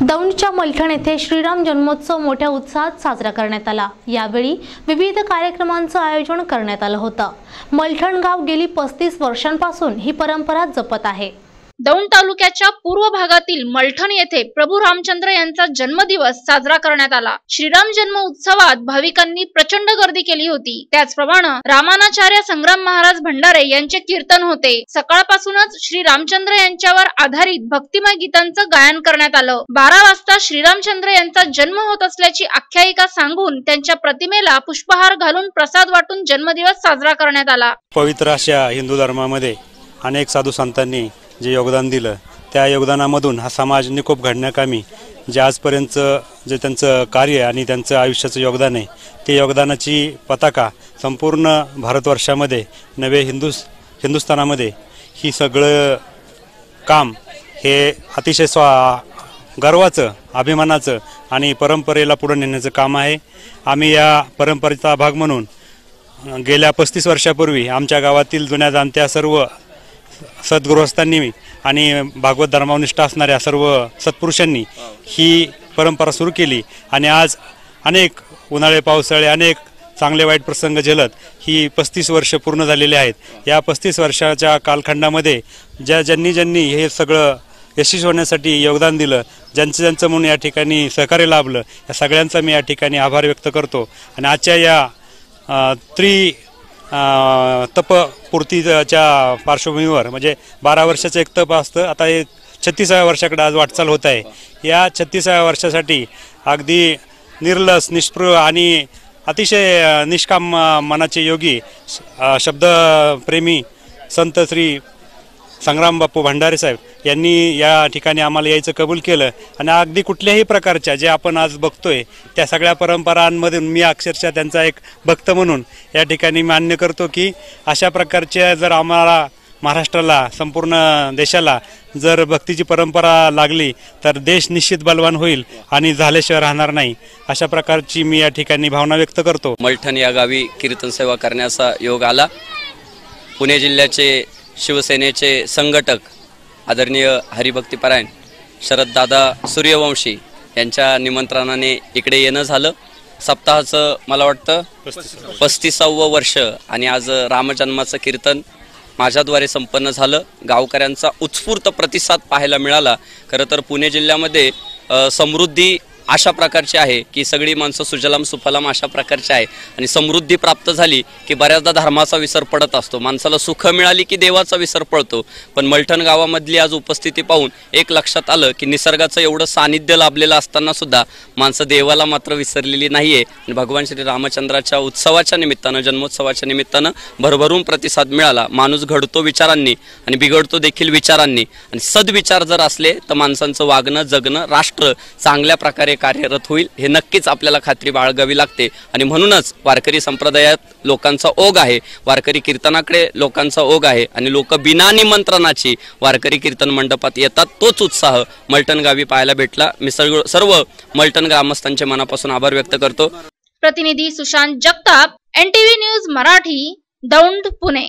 दौंडच्या मलठण येथे श्रीराम जन्मोत्सव मोठ्या उत्साहात साजरा करण्यात आला। यावेळी विविध कार्यक्रमांचं आयोजन करण्यात आलं होतं। मलठण गाव गेली 35 वर्षांपासून ही परंपरा जपत आहे। दौंड तालुक्याच्या पूर्व भागातील मलठण येथे प्रभू रामचंद्र यांचा जन्मदिवस साजरा करण्यात आला। श्रीराम जन्म उत्सवात भाविकांनी प्रचंड गर्दी केली होती। त्याचप्रमाणे रामानाचार्य संग्राम महाराज भंडारे यांचे कीर्तन होते। सकाळपासूनच श्री रामचंद्र यांच्यावर आधारित भक्तिमय गीतांचं गायन करण्यात आलं। 12 वाजता श्रीरामचंद्र यांचा जन्म होत असल्याची आख्यायिका सांगून त्यांच्या प्रतिमेला पुष्पहार घालून प्रसाद वाटून जन्मदिवस साजरा करण्यात आला। पवित्र अशा हिंदू धर्मामध्ये अनेक साधू संतांनी जे योगदान दिलं त्या योगदानामधून हा समाज निकोप घडण्याकामी जे आजपर्यंत जे त्यांचं कार्य आणि त्यांचं आयुष्याचं योगदान आहे ते योगदानाची पताका संपूर्ण भारतवर्षामध्ये नवे हिंदुस्थानामध्ये ही सगळं काम हे अतिशय गर्वाचं अभिमानाचं आणि परंपरेला पुढे नेण्याचं काम आहे। आम्ही या परंपरेचा भाग म्हणून गेल्या 35 वर्षापूर्वी आमच्या गावातील जुन्या जाणत्या सर्व सद्गृहस्थांनी आणि भागवत धर्मानिष्ठ असणाऱ्या सर्व सत्पुरुषांनी ही परंपरा सुरू केली आणि आज अनेक उन्हाळे पावसाळे अनेक चांगले वाईट प्रसंग झेलत ही 35 वर्ष पूर्ण झालेली आहेत। या 35 वर्षाच्या कालखंडामध्ये ज्यांनी हे सगळं यशस्वी होण्यासाठी योगदान दिलं, ज्यांचं म्हणून या ठिकाणी सहकार्य लाभलं, या सगळ्यांचा मी या ठिकाणी आभार व्यक्त करतो। आणि आजच्या या तपपूर्तीच्या पार्श्वभूमीवर म्हणजे 12 वर्षाचं एक तप असतं, आता हे 36व्या वर्षाकडे आज वाटचाल होत आहे। या 36व्या वर्षासाठी अगदी निर्लस निष्पृह आणि अतिशय निष्काम मनाचे योगी शब्दप्रेमी संत श्री संग्राम बापू भंडारे साहेब यांनी या ठिकाणी आम्हाला यायचं कबूल केलं आणि अगदी कुठल्याही प्रकारच्या जे आपण आज बघतोय त्या सगळ्या परंपरांमधून मी अक्षरशः त्यांचा एक भक्त म्हणून या ठिकाणी मान्य करतो की अशा प्रकारच्या जर आम्हाला महाराष्ट्राला संपूर्ण देशाला जर भक्तीची परंपरा लागली तर देश निश्चित बलवान होईल आणि झाल्याशिवाय राहणार नाही, अशा प्रकारची मी या ठिकाणी भावना व्यक्त करतो। मलठण या गावी कीर्तन सेवा करण्याचा योग आला। पुणे जिल्ह्याचे शिवसेनेचे संघटक आदरणीय हरिभक्तीपरायण शरददादा सूर्यवंशी यांच्या निमंत्रणाने इकडे येणं झालं। सप्ताहाचं मला वाटतं 35वं वर्ष आणि आज रामजन्माचं कीर्तन माझ्याद्वारे संपन्न झालं। गावकऱ्यांचा उत्स्फूर्त प्रतिसाद पाहायला मिळाला। खरं तर पुणे जिल्ह्यामध्ये समृद्धी अशा प्रकारची आहे की सगळी माणसं सुजलाम सुफलाम अशा प्रकारची आहे आणि समृद्धी प्राप्त झाली की बऱ्याचदा धर्माचा विसर पडत असतो। माणसाला सुख मिळाली की देवाचा विसर पडतो। पण मलठण गावामधली आज उपस्थिती पाहून एक लक्षात आलं की निसर्गाचं एवढं सानिध्य लाभलेलं असताना सुद्धा माणसं देवाला मात्र विसरलेली नाहीये आणि भगवान श्री रामचंद्राच्या उत्सवाच्या निमित्तानं जन्मोत्सवाच्या निमित्तानं भरभरून प्रतिसाद मिळाला। माणूस घडतो विचारांनी आणि बिघडतो देखील विचारांनी आणि सद्विचार जर असले तर माणसांचं वागणं जगणं राष्ट्र चांगल्या प्रकारे कार्यरत होईल हे नक्कीच आपल्याला खात्री बाळगावी लागते। आणि म्हणूनच वारकरी संप्रदायात लोकांचा ओघ आहे, वारकरी कीर्तनाकडे लोकांचा ओघ आहे आणि लोक बिना निमंत्रणाची वारकरी कीर्तन मंडपात येतात। तोच उत्साह मलठण गावी पाहायला भेटला। मी सर्व मलठण ग्रामस्थांचे मनापासून आभार व्यक्त करतो। प्रतिनिधी सुशांत जगताप, NTV न्यूज मराठी, दौंड, पुणे।